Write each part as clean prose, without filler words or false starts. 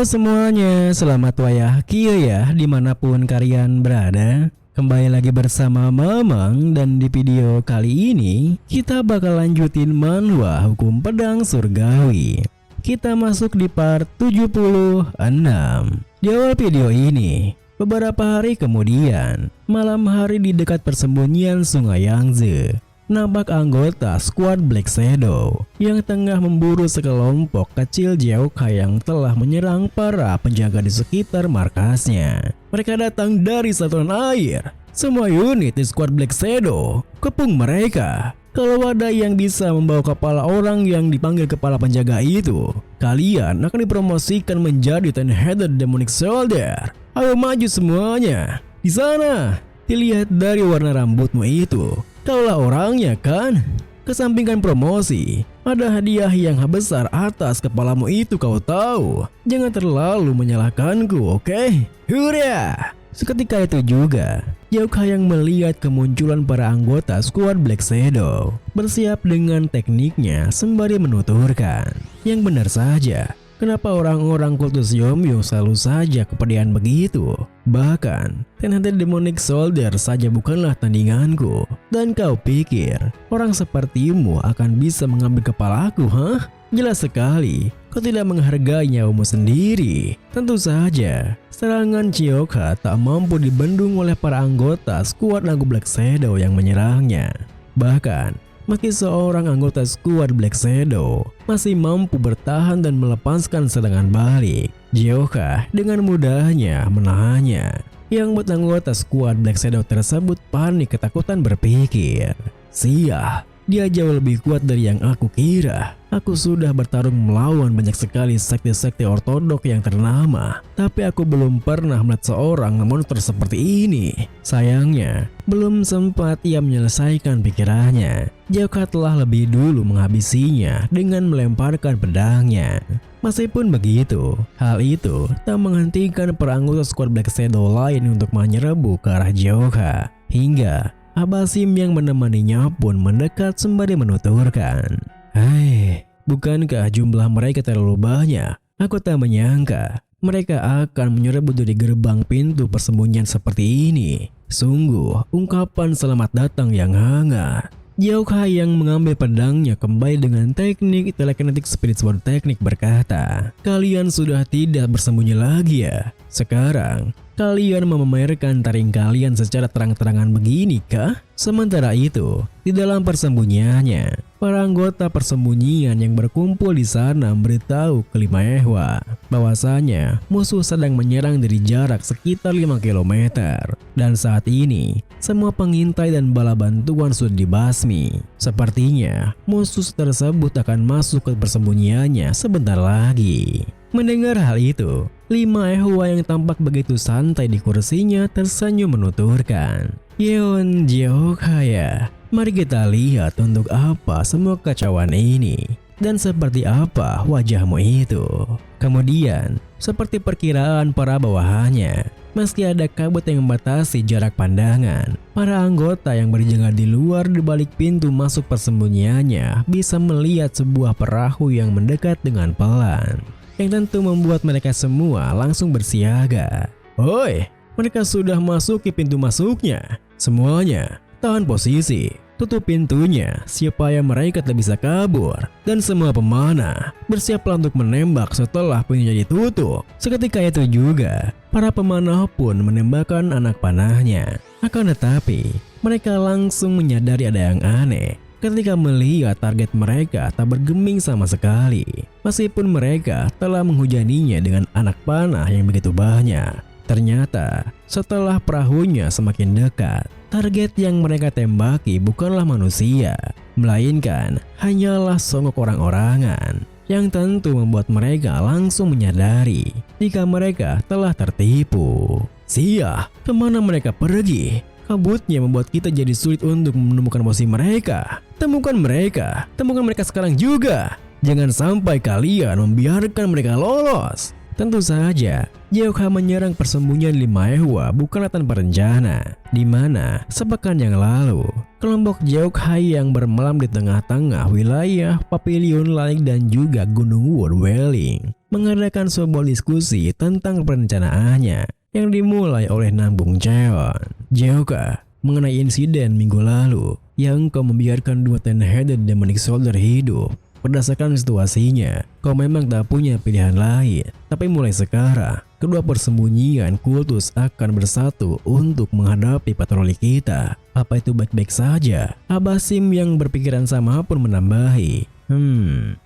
Halo semuanya, selamat wayah kia ya dimanapun kalian berada. Kembali lagi bersama Mamang, dan di video kali ini kita bakal lanjutin manhwa Hukum Pedang Surgawi. Kita masuk di part 76. Di awal video ini, beberapa hari kemudian, malam hari di dekat persembunyian Sungai Yangtze, nampak anggota skuad Black Shadow yang tengah memburu sekelompok kecil Jeokha yang telah menyerang para penjaga di sekitar markasnya. Mereka datang dari satuan air. Semua unit di skuad Black Shadow kepung mereka. Kalau ada yang bisa membawa kepala orang yang dipanggil kepala penjaga itu, kalian akan dipromosikan menjadi 10-headed demonic soldier. Ayo maju semuanya. Di sana, dilihat dari warna rambutmu itu, kaulah orangnya kan? Kesampingkan promosi, ada hadiah yang besar atas kepalamu itu, kau tahu. Jangan terlalu menyalahkanku, oke? Hurra! Seketika itu juga, Jeokha yang melihat kemunculan para anggota skuad Black Shadow bersiap dengan tekniknya sembari menuturkan. Yang benar saja, kenapa orang-orang kultus Yomyo selalu saja kepedean begitu? Bahkan, 10-headed demonic soldier saja bukanlah tandinganku. Dan kau pikir, orang sepertimu akan bisa mengambil kepalaku, hah? Jelas sekali, kau tidak menghargai nyawamu sendiri. Tentu saja, serangan Jeokha tak mampu dibendung oleh para anggota skuad lagu Black Shadow yang menyerangnya. Bahkan, meski seorang anggota skuad Black Shadow masih mampu bertahan dan melepaskan serangan balik, Jeokha dengan mudahnya menahannya. Yang membuat anggota skuad Black Shadow tersebut panik ketakutan berpikir, "Sia, dia jauh lebih kuat dari yang aku kira. Aku sudah bertarung melawan banyak sekali sekte-sekte ortodok yang ternama, tapi aku belum pernah melihat seorang monster seperti ini." Sayangnya, belum sempat ia menyelesaikan pikirannya, Jeokha telah lebih dulu menghabisinya dengan melemparkan pedangnya. Meskipun begitu, hal itu tak menghentikan para anggota skuad Black Shadow lain untuk menyerbu ke arah Jeokha. Hingga Abasim yang menemaninya pun mendekat sembari menuturkan, "Hai, bukankah jumlah mereka terlalu banyak? Aku tak menyangka mereka akan menyerbu dari gerbang pintu persembunyian seperti ini. Sungguh ungkapan selamat datang yang hangat." Jeokha yang mengambil pedangnya kembali dengan teknik telekinetic spirit sword teknik berkata, "Kalian sudah tidak bersembunyi lagi ya? Sekarang kalian memamerkan taring kalian secara terang-terangan begini kah?" Sementara itu, di dalam persembunyiannya, para anggota persembunyian yang berkumpul di sana memberitahu ke Lima Ehwa bahwasanya musuh sedang menyerang dari jarak sekitar 5 km. Dan saat ini, semua pengintai dan bala bantuan sudah dibasmi. Sepertinya, musuh tersebut akan masuk ke persembunyiannya sebentar lagi. Mendengar hal itu, Lima Ehwa yang tampak begitu santai di kursinya tersenyum menuturkan, "Yeon Jeokha ya, mari kita lihat untuk apa semua kacauan ini. Dan seperti apa wajahmu itu." Kemudian, seperti perkiraan para bawahannya, meski ada kabut yang membatasi jarak pandangan, para anggota yang berjaga di luar di balik pintu masuk persembunyiannya bisa melihat sebuah perahu yang mendekat dengan pelan, yang tentu membuat mereka semua langsung bersiaga. "Oi, mereka sudah masuk ke pintu masuknya. Semuanya, tahan posisi. Tutup pintunya supaya mereka tak bisa kabur. Dan semua pemanah, bersiaplah untuk menembak setelah pintunya ditutup." Seketika itu juga, para pemanah pun menembakkan anak panahnya. Akan tetapi, mereka langsung menyadari ada yang aneh ketika melihat target mereka tak bergeming sama sekali. Meskipun mereka telah menghujaninya dengan anak panah yang begitu banyak. Ternyata, setelah perahunya semakin dekat, target yang mereka tembaki bukanlah manusia, melainkan hanyalah songok orang-orangan, yang tentu membuat mereka langsung menyadari jika mereka telah tertipu. "Sia, kemana mereka pergi? Kabutnya membuat kita jadi sulit untuk menemukan posisi mereka. Temukan mereka sekarang juga. Jangan sampai kalian membiarkan mereka lolos." Tentu saja, Jeokha menyerang persembunyian Lima Ehwa bukanlah tanpa rencana, di mana sepekan yang lalu kelompok Jeokha yang bermalam di tengah-tengah wilayah Pavilion Lake dan juga Gunung Wu Dwelling mengadakan sebuah diskusi tentang perencanaannya yang dimulai oleh Nambung Cheon. Jeokha mengenai insiden minggu lalu yang kau membiarkan dua ten-headed demonic soldier hidup. Berdasarkan situasinya, kau memang tak punya pilihan lain. Tapi mulai sekarang, kedua persembunyian kultus akan bersatu untuk menghadapi patroli kita. Apa itu baik-baik saja? Abasim yang berpikiran sama pun menambahi.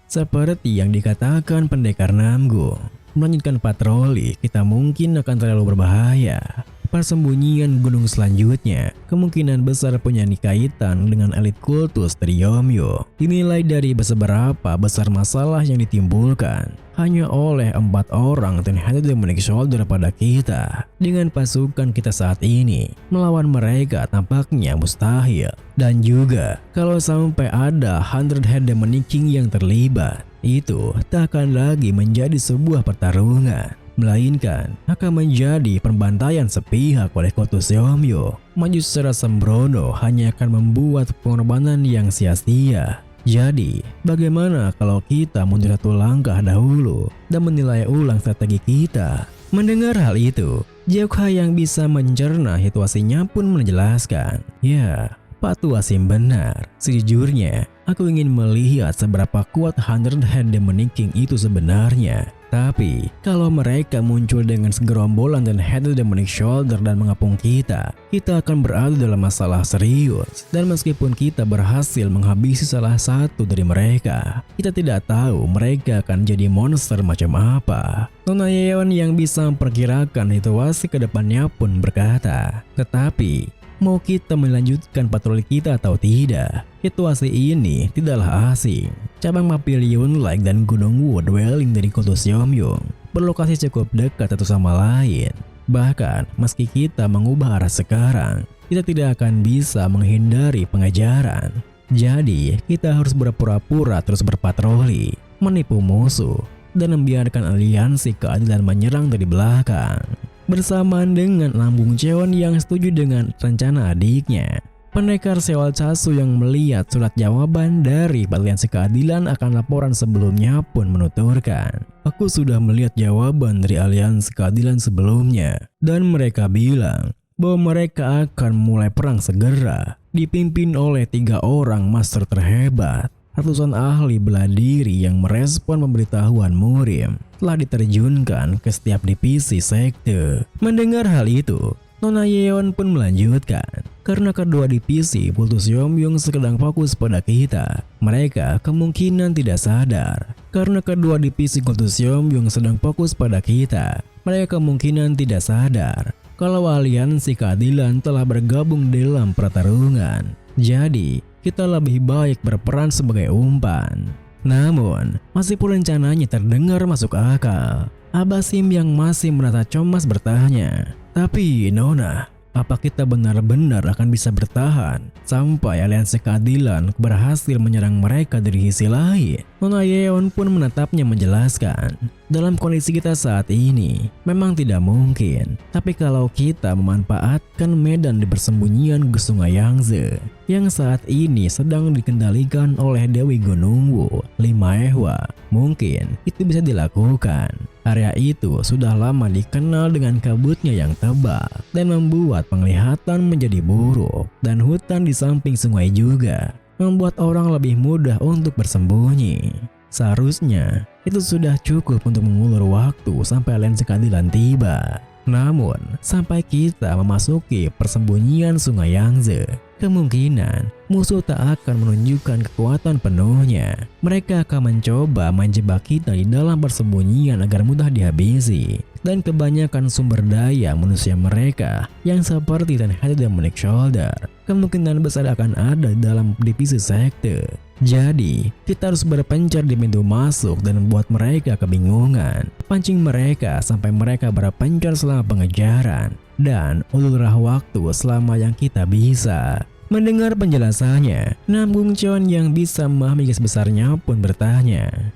Seperti yang dikatakan pendekar Namgung, melanjutkan patroli kita mungkin akan terlalu berbahaya. Persembunyian gunung selanjutnya kemungkinan besar punya kaitan dengan elit kultus Triomyo. Dinilai dari beberapa besar masalah yang ditimbulkan hanya oleh 4 orang ten-headed demonic soldier pada kita. Dengan pasukan kita saat ini, melawan mereka tampaknya mustahil. Dan juga kalau sampai ada 100 head demonic king yang terlibat, itu tak akan lagi menjadi sebuah pertarungan, melainkan akan menjadi pembantaian sepihak oleh kultus Seomyo. Maju secara sembrono hanya akan membuat pengorbanan yang sia-sia. Jadi, bagaimana kalau kita mundur satu langkah dahulu dan menilai ulang strategi kita? Mendengar hal itu, Jeokha yang bisa mencerna situasinya pun menjelaskan, ya, Pak Tuasim benar. Sejujurnya, aku ingin melihat seberapa kuat 100 head demonic king itu sebenarnya. Tapi, kalau mereka muncul dengan segerombolan dan headed demonic shoulder dan mengepung kita akan berada dalam masalah serius. Dan meskipun kita berhasil menghabisi salah satu dari mereka, kita tidak tahu mereka akan jadi monster macam apa. Nona Yeon yang bisa memperkirakan situasi ke depannya pun berkata, tetapi mau kita melanjutkan patroli kita atau tidak, situasi ini tidaklah asing. Cabang Pavilion Lake dan Gunung Wu Dwelling dari kultus Seomyo berlokasi cukup dekat satu sama lain. Bahkan meski kita mengubah arah sekarang, kita tidak akan bisa menghindari pengejaran. Jadi kita harus berpura-pura terus berpatroli, menipu musuh, dan membiarkan aliansi keadilan menyerang dari belakang. Bersamaan dengan Nambung Cheon yang setuju dengan rencana adiknya, pendekar Sewal Chasu yang melihat surat jawaban dari Aliansi Keadilan akan laporan sebelumnya pun menuturkan, aku sudah melihat jawaban dari Aliansi Keadilan sebelumnya dan mereka bilang bahwa mereka akan mulai perang segera, dipimpin oleh 3 orang master terhebat. Ratusan ahli bela diri yang merespon pemberitahuan Murim telah diterjunkan ke setiap divisi sekte. Mendengar hal itu, Nona Yeon pun melanjutkan, karena kedua divisi kultus Seomyo sedang fokus pada kita, mereka kemungkinan tidak sadar. Karena kedua divisi kultus Seomyo sedang fokus pada kita, mereka kemungkinan tidak sadar kalau aliansi keadilan telah bergabung dalam pertarungan. Jadi, kita lebih baik berperan sebagai umpan. Namun, meskipun rencananya terdengar masuk akal, Abasim yang masih merasa cemas bertanya, tapi Nona, apa kita benar-benar akan bisa bertahan sampai aliansi keadilan berhasil menyerang mereka dari sisi lain? Nona Yeon pun menatapnya menjelaskan, dalam kondisi kita saat ini memang tidak mungkin. Tapi kalau kita memanfaatkan medan di persembunyian Sungai Yangtze yang saat ini sedang dikendalikan oleh Dewi Gunung Wu, Lima Ehwa, mungkin itu bisa dilakukan. Area itu sudah lama dikenal dengan kabutnya yang tebal dan membuat penglihatan menjadi buruk, dan hutan di samping sungai juga membuat orang lebih mudah untuk bersembunyi. Seharusnya itu sudah cukup untuk mengulur waktu sampai aliansi keadilan tiba. Namun, sampai kita memasuki persembunyian Sungai Yangtze, kemungkinan musuh tak akan menunjukkan kekuatan penuhnya. Mereka akan mencoba menjebak kita di dalam persembunyian agar mudah dihabisi. Dan kebanyakan sumber daya manusia mereka yang seperti ten-headed demonic shoulder kemungkinan besar akan ada dalam divisi sekte. Jadi, kita harus berpencar di pintu masuk dan membuat mereka kebingungan. Pancing mereka sampai mereka berpencar selama pengejaran dan ulurlah waktu selama yang kita bisa. Mendengar penjelasannya, Nambung Cheon yang bisa memahami garis besarnya pun bertanya,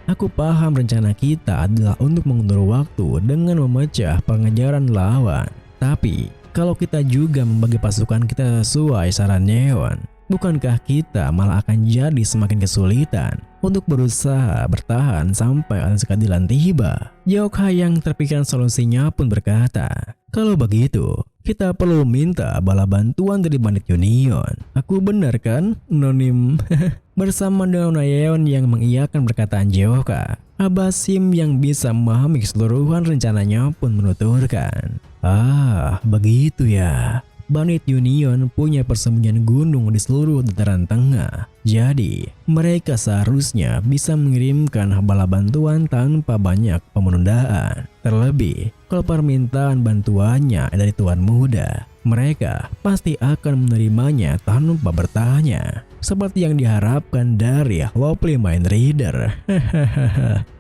Aku paham rencana kita adalah untuk mengundur waktu dengan memecah pengejaran lawan. Tapi, kalau kita juga membagi pasukan kita sesuai saran Yeon, bukankah kita malah akan jadi semakin kesulitan untuk berusaha bertahan sampai aliansi keadilan tiba? Yeokha yang terpikirkan solusinya pun berkata, kalau begitu, kita perlu minta bala bantuan dari Bandit Union. Aku benar kan, Nonim? Bersama dengan Yeon yang mengiyakan perkataan Yeokha, Abasim yang bisa memahami keseluruhan rencananya pun menuturkan, begitu ya. Bandit Union punya persembunyian gunung di seluruh dataran tengah. Jadi, mereka seharusnya bisa mengirimkan bala bantuan tanpa banyak penundaan. Terlebih, kalau permintaan bantuannya dari Tuan Muda, mereka pasti akan menerimanya tanpa bertanya. Seperti yang diharapkan dari Lovely Mind Reader.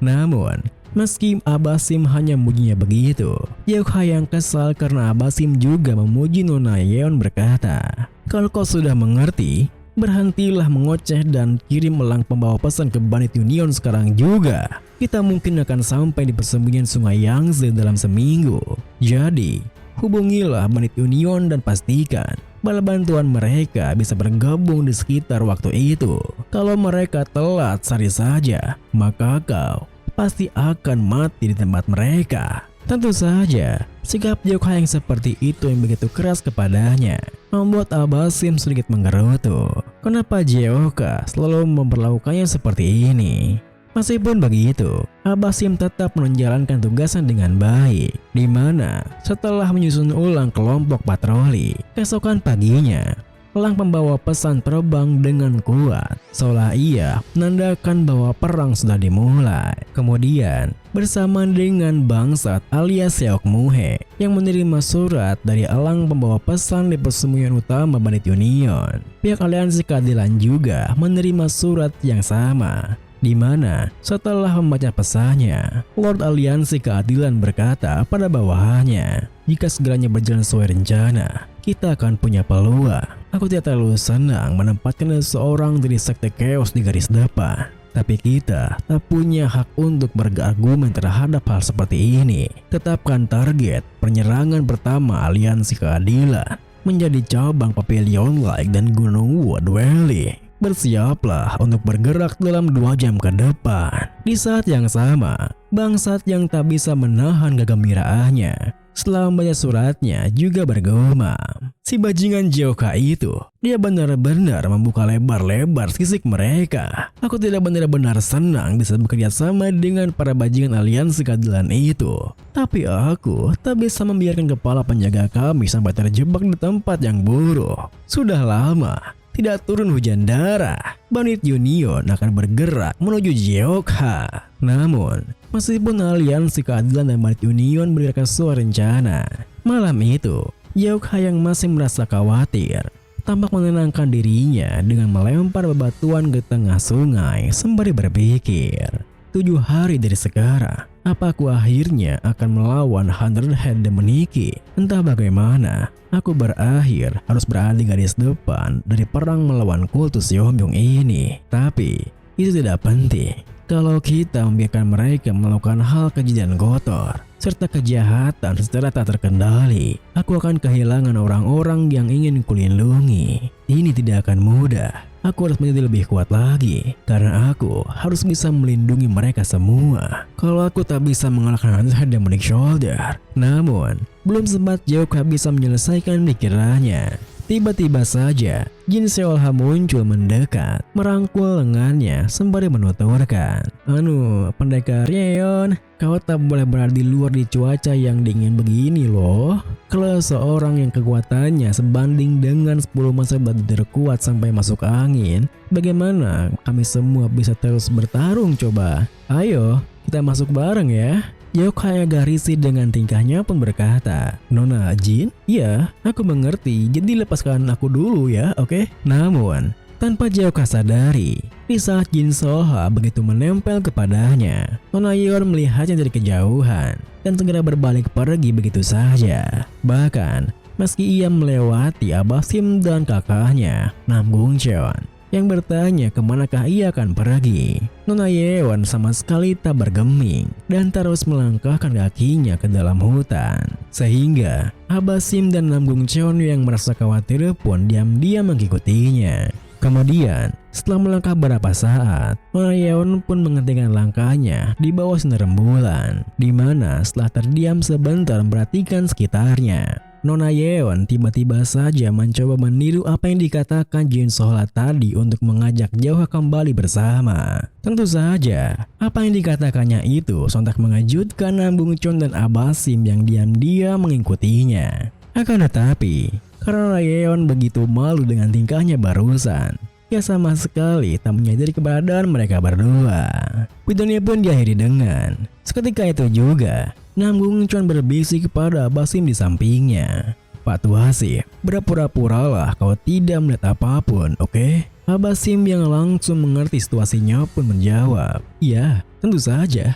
Namun, meski Abasim hanya memujinya begitu, Yeokha yang kesal karena Abasim juga memuji Nona Yeon berkata, kalau kau sudah mengerti, berhentilah mengoceh dan kirim elang pembawa pesan ke Bandit Union sekarang juga. Kita mungkin akan sampai di persembunyian Sungai Yangtze dalam seminggu. Jadi, hubungilah Bandit Union dan pastikan bala bantuan mereka bisa bergabung di sekitar waktu itu. Kalau mereka telat sehari saja, maka kau pasti akan mati di tempat mereka. Tentu saja, sikap Yeokha yang seperti itu yang begitu keras kepadanya membuat Abasim sedikit menggerutu. Kenapa Yeokha selalu memperlakukannya seperti ini? Meskipun begitu, Abasim tetap menjalankan tugasnya dengan baik, di mana setelah menyusun ulang kelompok patroli, keesokan paginya elang pembawa pesan terbang dengan kuat, seolah ia menandakan bahwa perang sudah dimulai. Kemudian, bersama dengan Bangsat alias Seok Muhe yang menerima surat dari elang pembawa pesan di persembunyian utama Bandit Union, pihak aliansi keadilan juga menerima surat yang sama. Di mana setelah membaca pesannya, Lord Aliansi Keadilan berkata pada bawahannya, jika segalanya berjalan sesuai rencana, kita akan punya peluang. Aku tidak terlalu senang menempatkan seseorang dari sekte chaos di garis depan, tapi kita tak punya hak untuk berargumen terhadap hal seperti ini. Tetapkan target penyerangan pertama Aliansi Keadilan menjadi cabang Pavilion Lake dan Gunung Wood Valley. Bersiaplah untuk bergerak dalam 2 jam ke depan. Di saat yang sama, Bangsat yang tak bisa menahan kegembiraannya setelah membaca suratnya juga bergumam. Si bajingan Yeokha itu, dia benar-benar membuka lebar-lebar sisik mereka. Aku tidak benar-benar senang bisa bekerja sama dengan para bajingan aliansi keadilan itu. Tapi aku tak bisa membiarkan kepala penjaga kami sampai terjebak di tempat yang buruk. Sudah lama tidak turun hujan darah, Bandit Union akan bergerak menuju Yeokha. Namun, meskipun aliansi keadilan dan Bandit Union bergerak sesuai rencana, malam itu Yeokha yang masih merasa khawatir tampak menenangkan dirinya dengan melempar bebatuan ke tengah sungai sembari berpikir, 7 hari dari sekarang, apa aku akhirnya akan melawan Hundred Head Demoniki? Entah bagaimana, aku berakhir harus berada di garis depan dari perang melawan kultus Yeombyung ini. Tapi, itu tidak penting. Kalau kita membiarkan mereka melakukan hal keji dan kotor, serta kejahatan secara tak terkendali, aku akan kehilangan orang-orang yang ingin kulindungi. Ini tidak akan mudah. Aku harus menjadi lebih kuat lagi, karena aku harus bisa melindungi mereka semua. Kalau aku tak bisa mengalahkan Hunter Demonic Shoulder, namun belum sempat Yeokha bisa menyelesaikan pikirannya. Tiba-tiba saja, Jin Seolha muncul mendekat, merangkul lengannya sembari menuturkan, pendekar Yeon, kau tak boleh berada di luar di cuaca yang dingin begini loh. Kalau seorang yang kekuatannya sebanding dengan 10 masa batu terkuat sampai masuk angin, bagaimana kami semua bisa terus bertarung coba? Ayo, kita masuk bareng ya. Yeokha yang garisi dengan tingkahnya pun berkata, Nona Jin, ya aku mengerti, jadi lepaskan aku dulu ya, oke? Namun, tanpa Yeokha sadari, di saat Jin Seolha begitu menempel kepadanya, Nona Yeon melihatnya dari kejauhan dan segera berbalik pergi begitu saja. Bahkan, meski ia melewati Abasim dan kakaknya, Nam Gung Cheon, yang bertanya kemanakah ia akan pergi. Nona Yeon sama sekali tak bergeming dan terus melangkahkan kakinya ke dalam hutan. Sehingga Abah Sim dan Nam Gung Cheon yang merasa khawatir pun diam-diam mengikutinya. Kemudian, setelah melangkah beberapa saat, Nona Yeon pun menghentikan langkahnya di bawah sinar rembulan, di mana setelah terdiam sebentar memperhatikan sekitarnya, Nona Yeon tiba-tiba saja mencoba meniru apa yang dikatakan Jin Sohla tadi untuk mengajak Jauh kembali bersama. Tentu saja, apa yang dikatakannya itu sontak mengejutkan Nam Gung Cheon dan Abah Sim yang diam-diam mengikutinya. Akan tetapi, karena Yeon begitu malu dengan tingkahnya barusan, ia sama sekali tak menyadari keberadaan mereka berdua. Videonya pun diakhiri dengan, seketika itu juga, Nam Gung Cheon berbisik kepada Abah Sim di sampingnya. "Pak Tuasi, berpura-puralah kau tidak melihat apapun, oke?" Abah Sim yang langsung mengerti situasinya pun menjawab, "Ya, tentu saja."